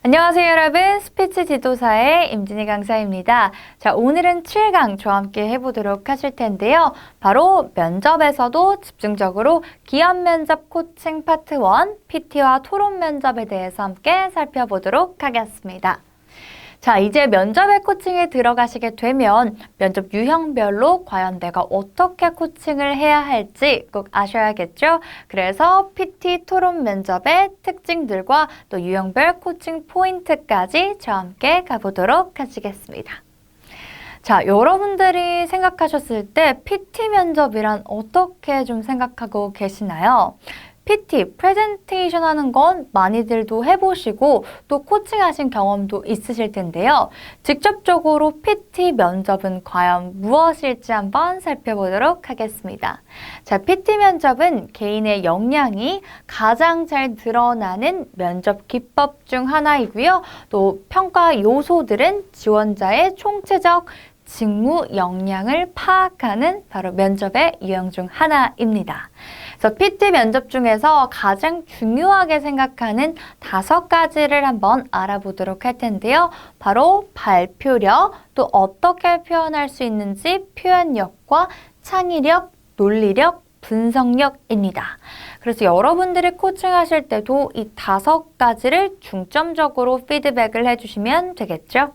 안녕하세요, 여러분. 스피치 지도사의 임진희 강사입니다. 자, 오늘은 7강 저와 함께 해보도록 하실 텐데요. 바로 면접에서도 집중적으로 기업 면접 코칭 파트 1, PT와 토론 면접에 대해서 함께 살펴보도록 하겠습니다. 자, 이제 면접에 코칭에 들어가시게 되면 면접 유형별로 과연 내가 어떻게 코칭을 해야 할지 꼭 아셔야겠죠? 그래서 PT 토론 면접의 특징들과 또 유형별 코칭 포인트까지 저와 함께 가보도록 하시겠습니다. 자, 여러분들이 생각하셨을 때 PT 면접이란 어떻게 좀 생각하고 계시나요? PT, 프레젠테이션 하는 건 많이들도 해보시고 또 코칭하신 경험도 있으실 텐데요. 직접적으로 PT 면접은 과연 무엇일지 한번 살펴보도록 하겠습니다. 자, PT 면접은 개인의 역량이 가장 잘 드러나는 면접 기법 중 하나이고요. 또 평가 요소들은 지원자의 총체적 직무 역량을 파악하는 바로 면접의 유형 중 하나입니다. 그래서 PT 면접 중에서 가장 중요하게 생각하는 5가지를 한번 알아보도록 할 텐데요. 바로 발표력, 또 어떻게 표현할 수 있는지 표현력과 창의력, 논리력, 분석력입니다. 그래서 여러분들이 코칭하실 때도 이 5가지를 중점적으로 피드백을 해주시면 되겠죠.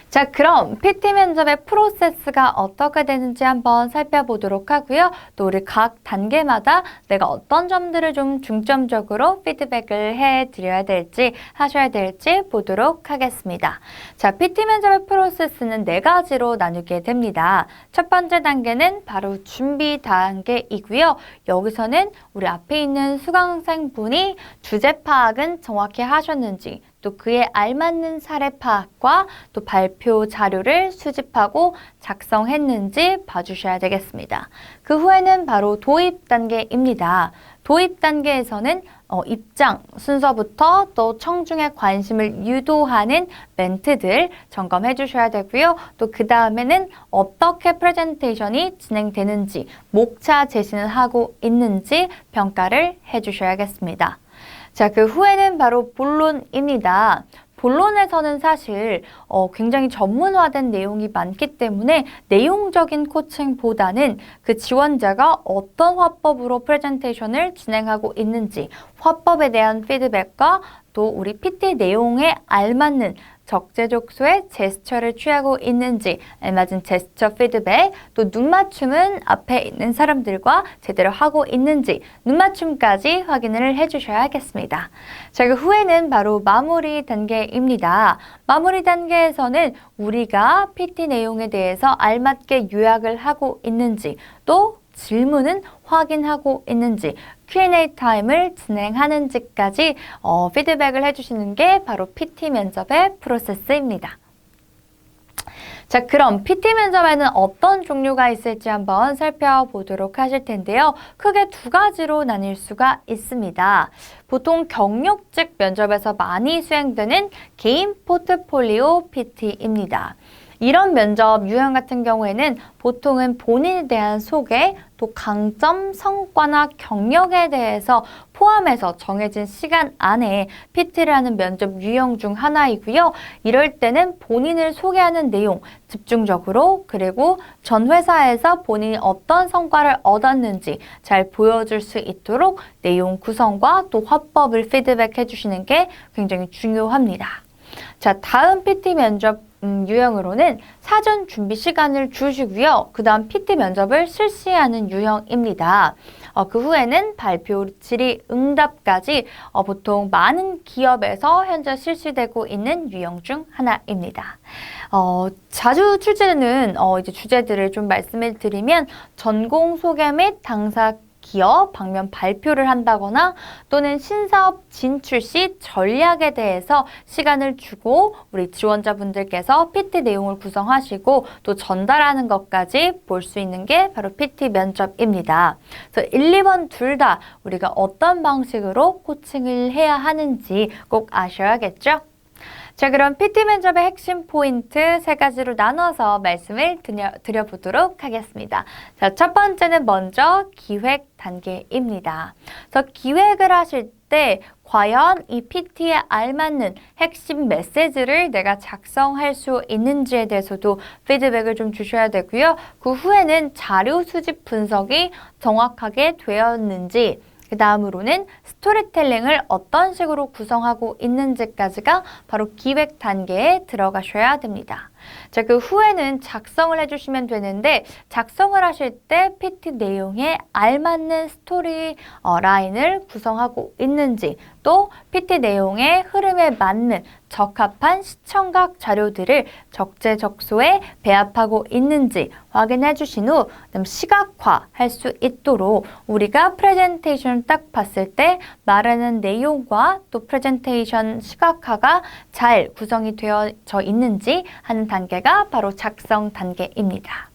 자, 그럼 PT 면접의 프로세스가 어떻게 되는지 한번 살펴보도록 하고요. 또 우리 각 단계마다 내가 어떤 점들을 좀 중점적으로 피드백을 해드려야 될지, 하셔야 될지 보도록 하겠습니다. 자, PT 면접의 프로세스는 4가지로 나누게 됩니다. 첫 번째 단계는 바로 준비 단계이고요. 여기서는 우리 앞에 있는 수강생분이 주제 파악은 정확히 하셨는지, 또 그에 알맞는 사례 파악과 또 발표 자료를 수집하고 작성했는지 봐주셔야 되겠습니다. 그 후에는 바로 도입 단계입니다. 도입 단계에서는 입장 순서부터 또 청중의 관심을 유도하는 멘트들 점검해 주셔야 되고요. 또 그 다음에는 어떻게 프레젠테이션이 진행되는지, 목차 제시는 하고 있는지 평가를 해 주셔야겠습니다. 자, 그 후에는 바로 본론입니다. 본론에서는 사실 굉장히 전문화된 내용이 많기 때문에 내용적인 코칭보다는 그 지원자가 어떤 화법으로 프레젠테이션을 진행하고 있는지, 화법에 대한 피드백과 또 우리 PT 내용에 알맞는 적재적소의 제스처를 취하고 있는지 알맞은 제스처 피드백, 또 눈맞춤은 앞에 있는 사람들과 제대로 하고 있는지 눈맞춤까지 확인을 해주셔야겠습니다. 자, 그 후에는 바로 마무리 단계입니다. 마무리 단계에서는 우리가 PT 내용에 대해서 알맞게 요약을 하고 있는지, 또 질문은 확인하고 있는지, Q&A 타임을 진행하는지까지 피드백을 해주시는 게 바로 PT 면접의 프로세스입니다. 자, 그럼 PT 면접에는 어떤 종류가 있을지 한번 살펴보도록 하실 텐데요. 크게 2가지로 나뉠 수가 있습니다. 보통 경력직 면접에서 많이 수행되는 개인 포트폴리오 PT입니다. 이런 면접 유형 같은 경우에는 보통은 본인에 대한 소개, 또 강점, 성과나 경력에 대해서 포함해서 정해진 시간 안에 PT를 하는 면접 유형 중 하나이고요. 이럴 때는 본인을 소개하는 내용 집중적으로, 그리고 전 회사에서 본인이 어떤 성과를 얻었는지 잘 보여줄 수 있도록 내용 구성과 또 화법을 피드백해 주시는 게 굉장히 중요합니다. 자, 다음 PT 면접 유형으로는 사전 준비 시간을 주시고요. 그 다음 PT 면접을 실시하는 유형입니다. 그 후에는 발표, 질의, 응답까지 보통 많은 기업에서 현재 실시되고 있는 유형 중 하나입니다. 자주 출제되는 이제 주제들을 좀 말씀을 드리면 전공 소개 및 당사 기업 방면 발표를 한다거나 또는 신사업 진출 시 전략에 대해서 시간을 주고 우리 지원자분들께서 PT 내용을 구성하시고 또 전달하는 것까지 볼 수 있는 게 바로 PT 면접입니다. 그래서 1, 2번 둘 다 우리가 어떤 방식으로 코칭을 해야 하는지 꼭 아셔야겠죠? 자, 그럼 PT 면접의 핵심 포인트 3가지로 나눠서 말씀을 드려보도록 하겠습니다. 자, 첫 번째는 먼저 기획 단계입니다. 그래서 기획을 하실 때 때 과연 이 PT에 알맞는 핵심 메시지를 내가 작성할 수 있는지에 대해서도 피드백을 좀 주셔야 되고요. 그 후에는 자료 수집 분석이 정확하게 되었는지, 그 다음으로는 스토리텔링을 어떤 식으로 구성하고 있는지까지가 바로 기획 단계에 들어가셔야 됩니다. 자, 그 후에는 작성을 해주시면 되는데 작성을 하실 때 PT 내용에 알맞는 스토리 라인을 구성하고 있는지 또 PT 내용의 흐름에 맞는 적합한 시청각 자료들을 적재적소에 배합하고 있는지 확인해 주신 후 시각화할 수 있도록 우리가 프레젠테이션을 딱 봤을 때 말하는 내용과 또 프레젠테이션 시각화가 잘 구성이 되어져 있는지 하는 단계가 바로 작성 단계입니다.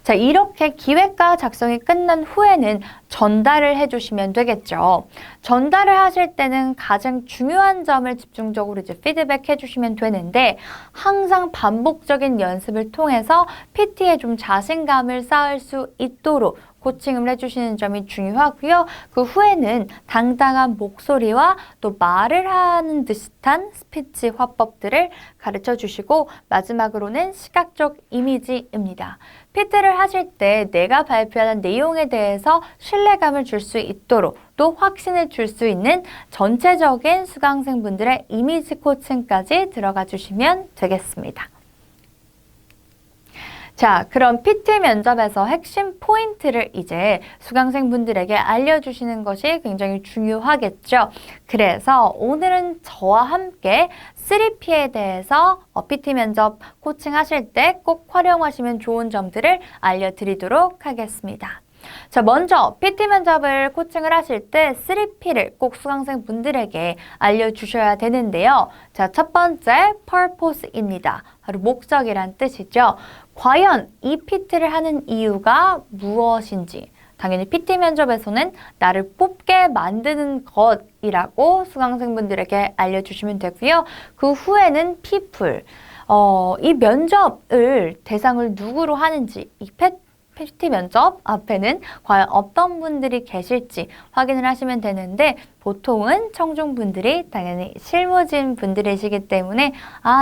자, 이렇게 기획과 작성이 끝난 후에는 전달을 해주시면 되겠죠. 전달을 하실 때는 가장 중요한 점을 집중적으로 이제 피드백 해주시면 되는데 항상 반복적인 연습을 통해서 PT에 좀 자신감을 쌓을 수 있도록 코칭을 해주시는 점이 중요하고요. 그 후에는 당당한 목소리와 또 말을 하는 듯한 스피치 화법들을 가르쳐 주시고 마지막으로는 시각적 이미지입니다. PT를 하실 때 내가 발표하는 내용에 대해서 신뢰감을 줄 수 있도록 또 확신을 줄 수 있는 전체적인 수강생분들의 이미지 코칭까지 들어가 주시면 되겠습니다. 자, 그럼 PT 면접에서 핵심 포인트를 이제 수강생분들에게 알려주시는 것이 굉장히 중요하겠죠. 그래서 오늘은 저와 함께 3P에 대해서 PT 면접 코칭하실 때 꼭 활용하시면 좋은 점들을 알려드리도록 하겠습니다. 자, 먼저 PT 면접을 코칭을 하실 때 3P를 꼭 수강생분들에게 알려주셔야 되는데요. 자, 첫 번째 purpose입니다. 바로 목적이란 뜻이죠. 과연 이 PT를 하는 이유가 무엇인지 당연히 PT 면접에서는 나를 뽑게 만드는 것이라고 수강생분들에게 알려주시면 되고요. 그 후에는 people, 이 면접을 대상을 누구로 하는지 이 PT 면접 앞에는 과연 어떤 분들이 계실지 확인을 하시면 되는데 보통은 청중분들이 당연히 실무진 분들이시기 때문에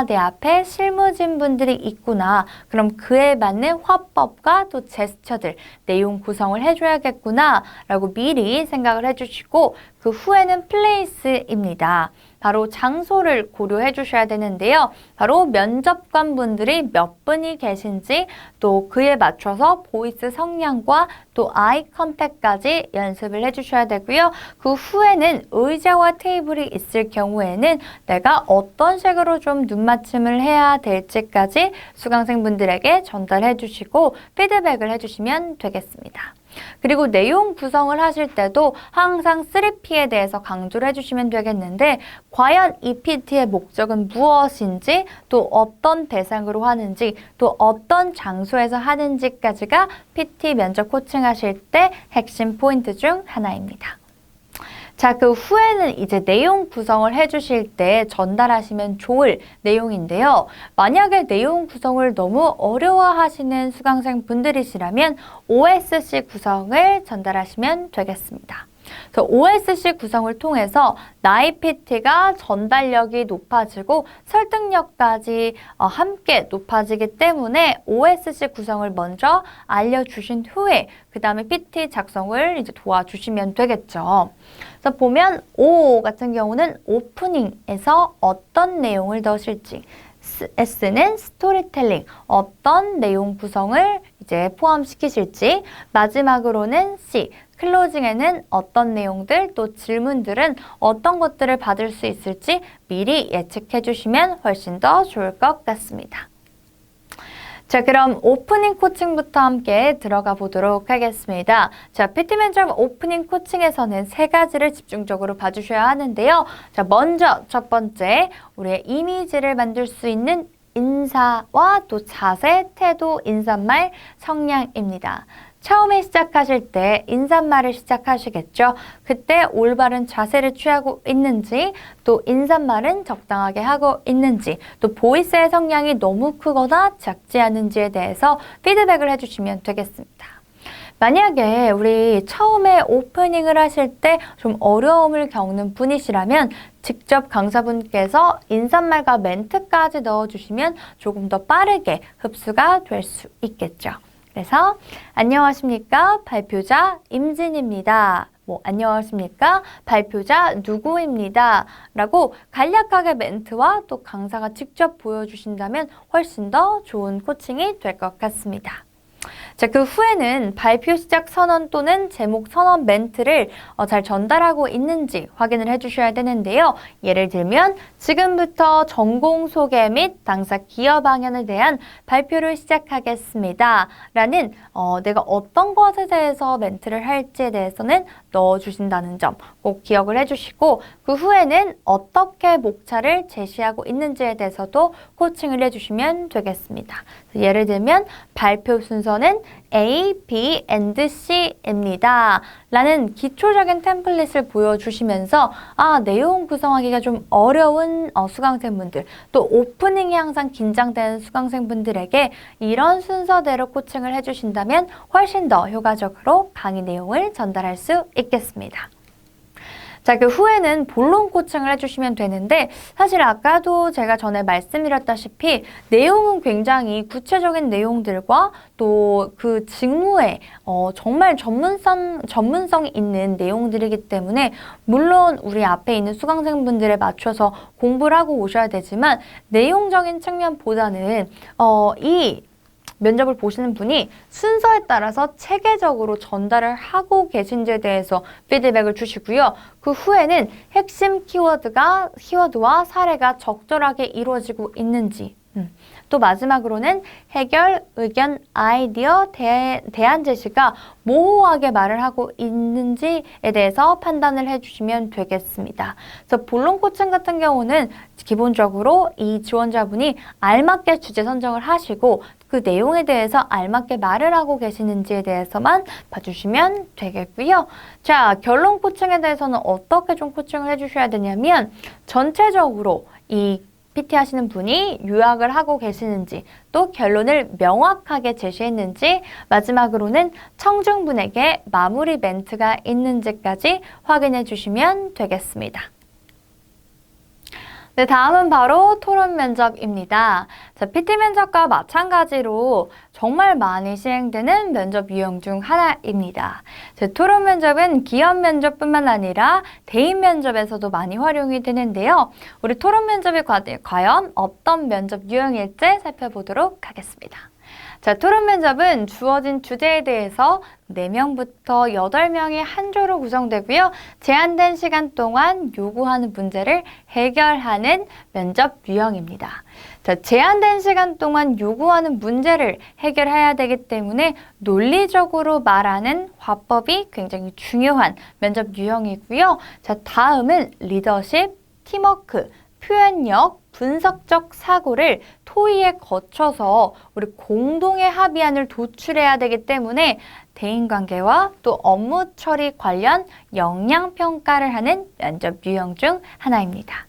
내 앞에 실무진 분들이 있구나. 그럼 그에 맞는 화법과 또 제스처들, 내용 구성을 해줘야겠구나 라고 미리 생각을 해주시고 그 후에는 플레이스입니다. 바로 장소를 고려해 주셔야 되는데요. 바로 면접관 분들이 몇 분이 계신지 또 그에 맞춰서 보이스 성량과 또 아이 컨택까지 연습을 해주셔야 되고요. 그 후에는 의자와 테이블이 있을 경우에는 내가 어떤 식으로 좀 눈맞춤을 해야 될지까지 수강생분들에게 전달해 주시고 피드백을 해주시면 되겠습니다. 그리고 내용 구성을 하실 때도 항상 3P에 대해서 강조를 해주시면 되겠는데 과연 이 PT의 목적은 무엇인지 또 어떤 대상으로 하는지 또 어떤 장소에서 하는지까지가 PT 면접 코칭하실 때 핵심 포인트 중 하나입니다. 자, 그 후에는 이제 내용 구성을 해주실 때 전달하시면 좋을 내용인데요. 만약에 내용 구성을 너무 어려워하시는 수강생 분들이시라면 OSC 구성을 전달하시면 되겠습니다. 그래서 OSC 구성을 통해서 나의 PT가 전달력이 높아지고 설득력까지 함께 높아지기 때문에 OSC 구성을 먼저 알려주신 후에 그 다음에 PT 작성을 이제 도와주시면 되겠죠. 그래서 보면 O 같은 경우는 오프닝에서 어떤 내용을 넣으실지, S는 스토리텔링, 어떤 내용 구성을 이제 포함시키실지, 마지막으로는 C, 클로징에는 어떤 내용들 또 질문들은 어떤 것들을 받을 수 있을지 미리 예측해 주시면 훨씬 더 좋을 것 같습니다. 자, 그럼 오프닝 코칭부터 함께 들어가 보도록 하겠습니다. 자, PT 면접 오프닝 코칭에서는 세 가지를 집중적으로 봐주셔야 하는데요. 자, 먼저 첫 번째, 우리의 이미지를 만들 수 있는 인사와 또 자세, 태도, 인사말, 성량입니다. 처음에 시작하실 때 인사말을 시작하시겠죠. 그때 올바른 자세를 취하고 있는지, 또 인사말은 적당하게 하고 있는지, 또 보이스의 성량이 너무 크거나 작지 않은지에 대해서 피드백을 해주시면 되겠습니다. 만약에 우리 처음에 오프닝을 하실 때 좀 어려움을 겪는 분이시라면 직접 강사분께서 인사말과 멘트까지 넣어주시면 조금 더 빠르게 흡수가 될 수 있겠죠. 그래서 안녕하십니까? 발표자 임진입니다. 안녕하십니까? 발표자 누구입니다. 라고 간략하게 멘트와 또 강사가 직접 보여주신다면 훨씬 더 좋은 코칭이 될 것 같습니다. 자, 그 후에는 발표 시작 선언 또는 제목 선언 멘트를 잘 전달하고 있는지 확인을 해주셔야 되는데요. 예를 들면 지금부터 전공 소개 및 당사 기여 방향에 대한 발표를 시작하겠습니다. 라는 내가 어떤 것에 대해서 멘트를 할지에 대해서는 넣어주신다는 점 꼭 기억을 해주시고 그 후에는 어떻게 목차를 제시하고 있는지에 대해서도 코칭을 해주시면 되겠습니다. 예를 들면 발표 순서는 A, B, and C입니다. 라는 기초적인 템플릿을 보여주시면서 내용 구성하기가 좀 어려운 수강생분들, 또 오프닝이 항상 긴장되는 수강생분들에게 이런 순서대로 코칭을 해주신다면 훨씬 더 효과적으로 강의 내용을 전달할 수 있겠습니다. 자, 그 후에는 본론 코칭을 해주시면 되는데 사실 아까도 제가 전에 말씀드렸다시피 내용은 굉장히 구체적인 내용들과 또 그 직무에 정말 전문성이 있는 내용들이기 때문에 물론 우리 앞에 있는 수강생분들에 맞춰서 공부를 하고 오셔야 되지만 내용적인 측면보다는 이 면접을 보시는 분이 순서에 따라서 체계적으로 전달을 하고 계신지에 대해서 피드백을 주시고요. 그 후에는 핵심 키워드와 사례가 적절하게 이루어지고 있는지 또 마지막으로는 해결, 의견, 아이디어, 대안 제시가 모호하게 말을 하고 있는지에 대해서 판단을 해주시면 되겠습니다. 그래서 본론 코칭 같은 경우는 기본적으로 이 지원자분이 알맞게 주제 선정을 하시고 그 내용에 대해서 알맞게 말을 하고 계시는지에 대해서만 봐주시면 되겠고요. 자, 결론 코칭에 대해서는 어떻게 좀 코칭을 해주셔야 되냐면 전체적으로 이 PT 하시는 분이 요약을 하고 계시는지 또 결론을 명확하게 제시했는지 마지막으로는 청중분에게 마무리 멘트가 있는지까지 확인해 주시면 되겠습니다. 네, 다음은 바로 토론 면접입니다. 자, PT 면접과 마찬가지로 정말 많이 시행되는 면접 유형 중 하나입니다. 자, 토론 면접은 기업 면접뿐만 아니라 대인 면접에서도 많이 활용이 되는데요. 우리 토론 면접이 과연 어떤 면접 유형일지 살펴보도록 하겠습니다. 자, 토론 면접은 주어진 주제에 대해서 4명부터 8명이 한 조로 구성되고요. 제한된 시간 동안 요구하는 문제를 해결하는 면접 유형입니다. 자, 제한된 시간 동안 요구하는 문제를 해결해야 되기 때문에 논리적으로 말하는 화법이 굉장히 중요한 면접 유형이고요. 자, 다음은 리더십, 팀워크, 표현력, 분석적 사고를 토의에 거쳐서 우리 공동의 합의안을 도출해야 되기 때문에 대인관계와 또 업무 처리 관련 역량평가를 하는 면접 유형 중 하나입니다.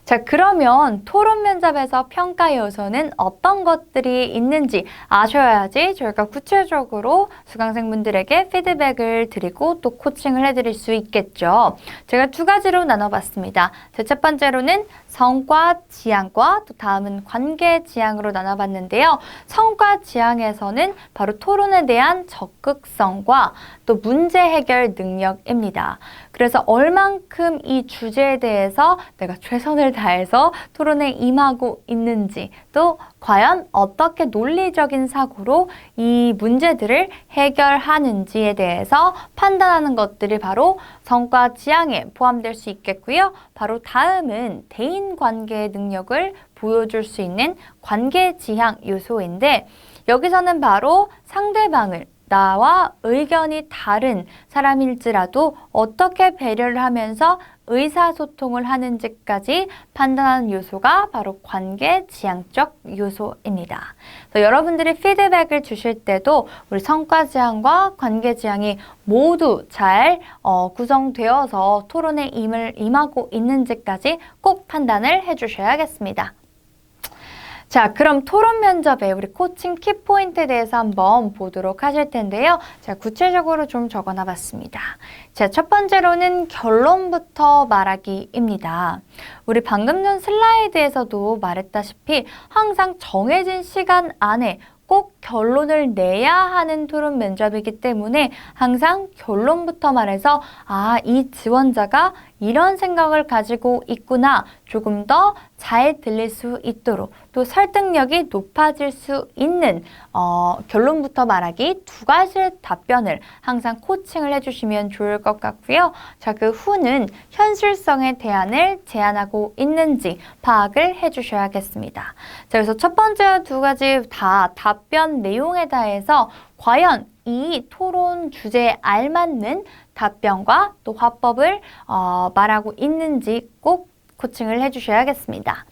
자, 그러면 토론 면접에서 평가 요소는 어떤 것들이 있는지 아셔야지 저희가 구체적으로 수강생분들에게 피드백을 드리고 또 코칭을 해드릴 수 있겠죠. 제가 2가지로 나눠봤습니다. 첫 번째로는 성과 지향과 또 다음은 관계 지향으로 나눠봤는데요. 성과 지향에서는 바로 토론에 대한 적극성과 또 문제 해결 능력입니다. 그래서 얼만큼 이 주제에 대해서 내가 최선을 다해서 토론에 임하고 있는지 또 과연 어떻게 논리적인 사고로 이 문제들을 해결하는지에 대해서 판단하는 것들이 바로 성과 지향에 포함될 수 있겠고요. 바로 다음은 대인관계 능력을 보여줄 수 있는 관계 지향 요소인데 여기서는 바로 상대방을 나와 의견이 다른 사람일지라도 어떻게 배려를 하면서 의사소통을 하는지까지 판단하는 요소가 바로 관계 지향적 요소입니다. 그래서 여러분들이 피드백을 주실 때도 우리 성과 지향과 관계 지향이 모두 잘 구성되어서 토론에 임하고 있는지까지 꼭 판단을 해주셔야겠습니다. 자, 그럼 토론 면접에 우리 코칭 키포인트에 대해서 한번 보도록 하실 텐데요. 제가 구체적으로 좀 적어놔 봤습니다. 자, 첫 번째로는 결론부터 말하기입니다. 우리 방금 전 슬라이드에서도 말했다시피 항상 정해진 시간 안에 꼭 결론을 내야 하는 토론 면접이기 때문에 항상 결론부터 말해서 이 지원자가 이런 생각을 가지고 있구나 조금 더 잘 들릴 수 있도록 또 설득력이 높아질 수 있는 결론부터 말하기 두 가지 답변을 항상 코칭을 해주시면 좋을 것 같고요. 자, 그 후는 현실성의 대안을 제안하고 있는지 파악을 해주셔야겠습니다. 자, 그래서 첫 번째 두 가지 다 답변 내용에 대해서 과연 이 토론 주제에 알맞는 답변과 또 화법을 말하고 있는지 꼭 코칭을 해주셔야겠습니다.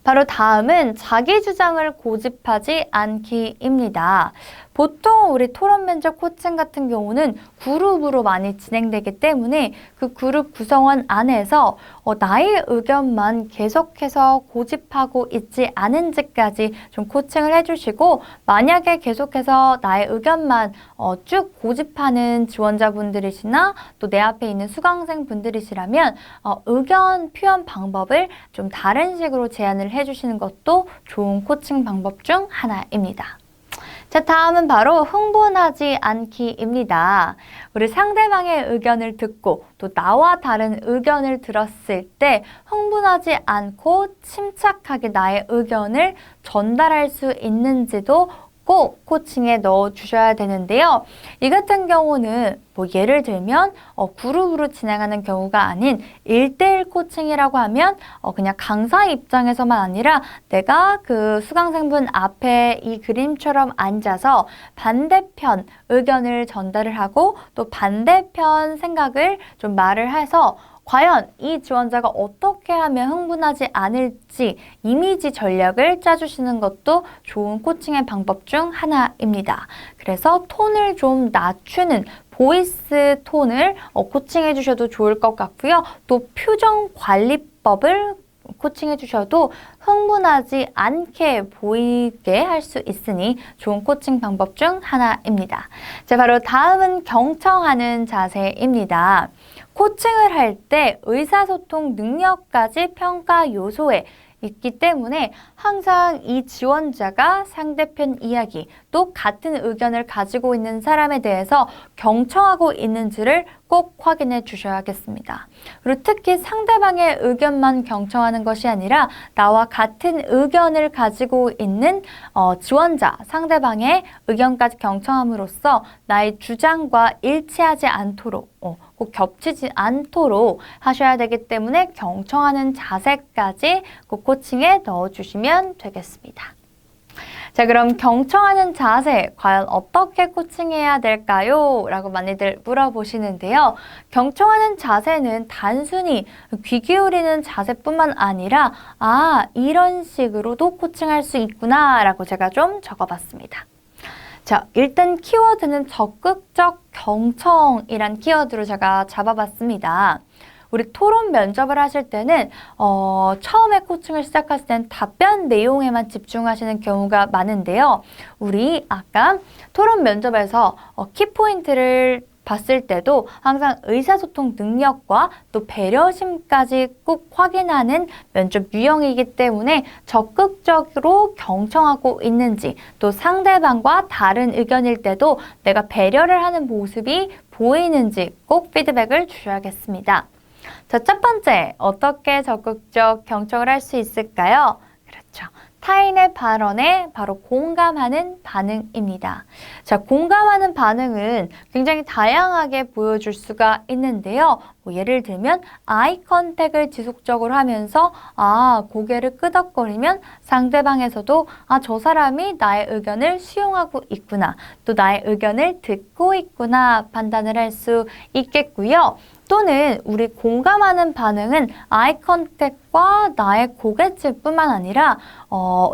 바로 다음은 자기 주장을 고집하지 않기입니다. 보통 우리 토론 면접 코칭 같은 경우는 그룹으로 많이 진행되기 때문에 그 그룹 구성원 안에서 나의 의견만 계속해서 고집하고 있지 않은지까지 좀 코칭을 해주시고 만약에 계속해서 나의 의견만 쭉 고집하는 지원자분들이시나 또 내 앞에 있는 수강생분들이시라면 의견 표현 방법을 좀 다른 식으로 제안을 해주시는 것도 좋은 코칭 방법 중 하나입니다. 자, 다음은 바로 흥분하지 않기입니다. 우리 상대방의 의견을 듣고 또 나와 다른 의견을 들었을 때 흥분하지 않고 침착하게 나의 의견을 전달할 수 있는지도 꼭 코칭에 넣어 주셔야 되는데요. 이 같은 경우는 예를 들면 그룹으로 진행하는 경우가 아닌 1대1 코칭이라고 하면 그냥 강사 입장에서만 아니라 내가 그 수강생분 앞에 이 그림처럼 앉아서 반대편 의견을 전달을 하고 또 반대편 생각을 좀 말을 해서 과연 이 지원자가 어떻게 하면 흥분하지 않을지 이미지 전략을 짜주시는 것도 좋은 코칭의 방법 중 하나입니다. 그래서 톤을 좀 낮추는 보이스 톤을 코칭해 주셔도 좋을 것 같고요. 또 표정 관리법을 코칭해 주셔도 흥분하지 않게 보이게 할 수 있으니 좋은 코칭 방법 중 하나입니다. 자, 바로 다음은 경청하는 자세입니다. 코칭을 할 때 의사소통 능력까지 평가 요소에 있기 때문에 항상 이 지원자가 상대편 이야기 또 같은 의견을 가지고 있는 사람에 대해서 경청하고 있는지를 꼭 확인해 주셔야겠습니다. 그리고 특히 상대방의 의견만 경청하는 것이 아니라 나와 같은 의견을 가지고 있는 지원자, 상대방의 의견까지 경청함으로써 나의 주장과 일치하지 않도록 꼭 겹치지 않도록 하셔야 되기 때문에 경청하는 자세까지 꼭 코칭에 넣어주시면 되겠습니다. 자, 그럼 경청하는 자세 과연 어떻게 코칭해야 될까요? 라고 많이들 물어보시는데요. 경청하는 자세는 단순히 귀 기울이는 자세뿐만 아니라 이런 식으로도 코칭할 수 있구나 라고 제가 좀 적어봤습니다. 자, 일단 키워드는 적극적 경청이란 키워드로 제가 잡아봤습니다. 우리 토론 면접을 하실 때는 처음에 코칭을 시작하실 때는 답변 내용에만 집중하시는 경우가 많은데요. 우리 아까 토론 면접에서 키포인트를 봤을 때도 항상 의사소통 능력과 또 배려심까지 꼭 확인하는 면접 유형이기 때문에 적극적으로 경청하고 있는지 또 상대방과 다른 의견일 때도 내가 배려를 하는 모습이 보이는지 꼭 피드백을 주셔야겠습니다. 자, 첫 번째, 어떻게 적극적 경청을 할 수 있을까요? 그렇죠. 타인의 발언에 바로 공감하는 반응입니다. 자, 공감하는 반응은 굉장히 다양하게 보여줄 수가 있는데요. 예를 들면 아이 컨택을 지속적으로 하면서 고개를 끄덕거리면 상대방에서도 저 사람이 나의 의견을 수용하고 있구나, 또 나의 의견을 듣고 있구나 판단을 할 수 있겠고요. 또는 우리 공감하는 반응은 아이 컨택과 나의 고갯짓뿐만 아니라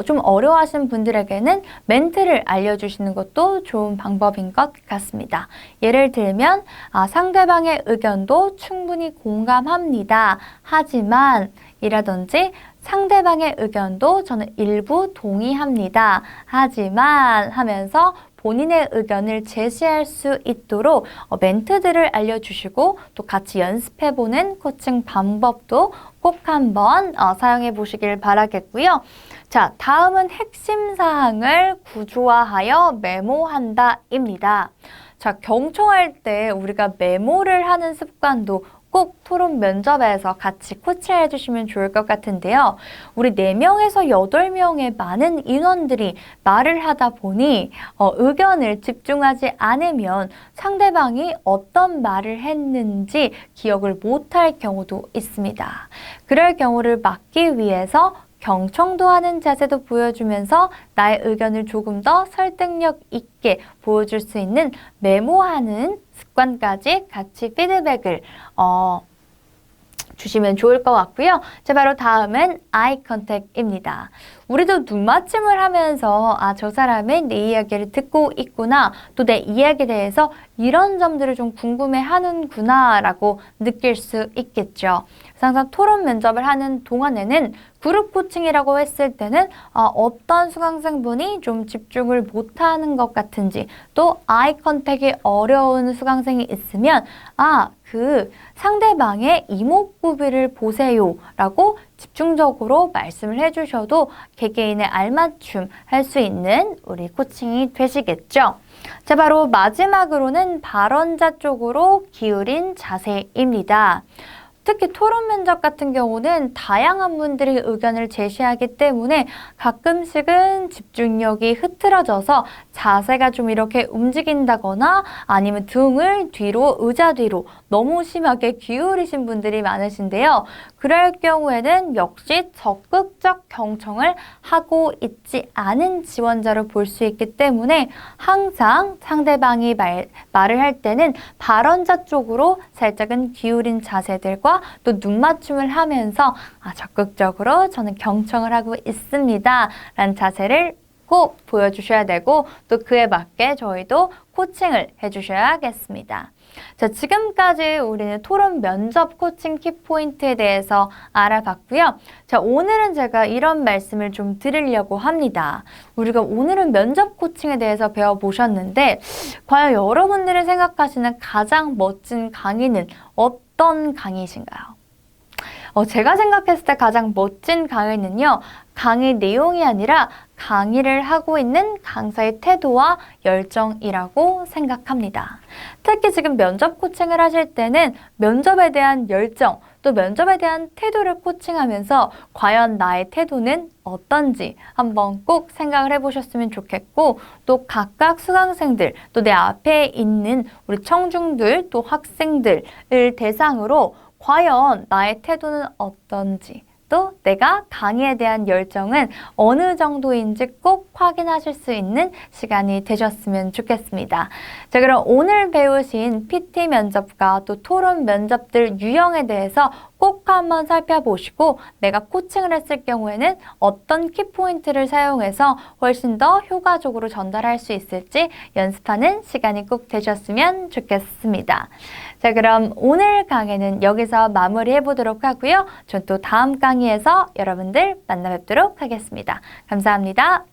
좀 어려워하시는 분들에게는 멘트를 알려주시는 것도 좋은 방법인 것 같습니다. 예를 들면 상대방의 의견도 충분히 공감합니다. 하지만 이라든지 상대방의 의견도 저는 일부 동의합니다. 하지만 하면서 본인의 의견을 제시할 수 있도록 멘트들을 알려주시고 또 같이 연습해보는 코칭 방법도 꼭 한번 사용해 보시길 바라겠고요. 자, 다음은 핵심 사항을 구조화하여 메모한다입니다. 자, 경청할 때 우리가 메모를 하는 습관도 꼭 토론 면접에서 같이 코치해 주시면 좋을 것 같은데요. 우리 4명에서 8명의 많은 인원들이 말을 하다 보니 의견을 집중하지 않으면 상대방이 어떤 말을 했는지 기억을 못할 경우도 있습니다. 그럴 경우를 막기 위해서 경청도 하는 자세도 보여주면서 나의 의견을 조금 더 설득력 있게 보여줄 수 있는 메모하는 습관까지 같이 피드백을 주시면 좋을 것 같고요. 자, 바로 다음은 아이 컨택입니다. 우리도 눈 맞춤을 하면서 저 사람은 내 이야기를 듣고 있구나, 또 내 이야기에 대해서 이런 점들을 좀 궁금해하는구나 라고 느낄 수 있겠죠. 그래서 항상 토론 면접을 하는 동안에는 그룹 코칭이라고 했을 때는 어떤 수강생분이 좀 집중을 못하는 것 같은지, 또 아이 컨택이 어려운 수강생이 있으면 그 상대방의 이목구비를 보세요 라고 집중적으로 말씀을 해주셔도 개개인의 알맞춤 할 수 있는 우리 코칭이 되시겠죠. 자, 바로 마지막으로는 발언자 쪽으로 기울인 자세입니다. 특히 토론 면접 같은 경우는 다양한 분들이 의견을 제시하기 때문에 가끔씩은 집중력이 흐트러져서 자세가 좀 이렇게 움직인다거나 아니면 등을 뒤로, 의자 뒤로 너무 심하게 기울이신 분들이 많으신데요. 그럴 경우에는 역시 적극적 경청을 하고 있지 않은 지원자로 볼 수 있기 때문에 항상 상대방이 말을 할 때는 발언자 쪽으로 살짝은 기울인 자세들과 또 눈 맞춤을 하면서 적극적으로 저는 경청을 하고 있습니다 라는 자세를 꼭 보여주셔야 되고, 또 그에 맞게 저희도 코칭을 해주셔야겠습니다. 자, 지금까지 우리는 토론 면접 코칭 키포인트에 대해서 알아봤고요. 자, 오늘은 제가 이런 말씀을 좀 드리려고 합니다. 우리가 오늘은 면접 코칭에 대해서 배워보셨는데 과연 여러분들이 생각하시는 가장 멋진 강의는 어떤 강의이신가요? 제가 생각했을 때 가장 멋진 강의는요, 강의 내용이 아니라 강의를 하고 있는 강사의 태도와 열정이라고 생각합니다. 특히 지금 면접 코칭을 하실 때는 면접에 대한 열정, 또 면접에 대한 태도를 코칭하면서 과연 나의 태도는 어떤지 한번 꼭 생각을 해보셨으면 좋겠고, 또 각각 수강생들, 또 내 앞에 있는 우리 청중들, 또 학생들을 대상으로 과연 나의 태도는 어떤지, 또 내가 강의에 대한 열정은 어느 정도인지 꼭 확인하실 수 있는 시간이 되셨으면 좋겠습니다. 자, 그럼 오늘 배우신 PT 면접과 또 토론 면접들 유형에 대해서 꼭 한번 살펴보시고 내가 코칭을 했을 경우에는 어떤 키포인트를 사용해서 훨씬 더 효과적으로 전달할 수 있을지 연습하는 시간이 꼭 되셨으면 좋겠습니다. 자, 그럼 오늘 강의는 여기서 마무리해 보도록 하고요. 전 또 다음 강의에서 여러분들 만나 뵙도록 하겠습니다. 감사합니다.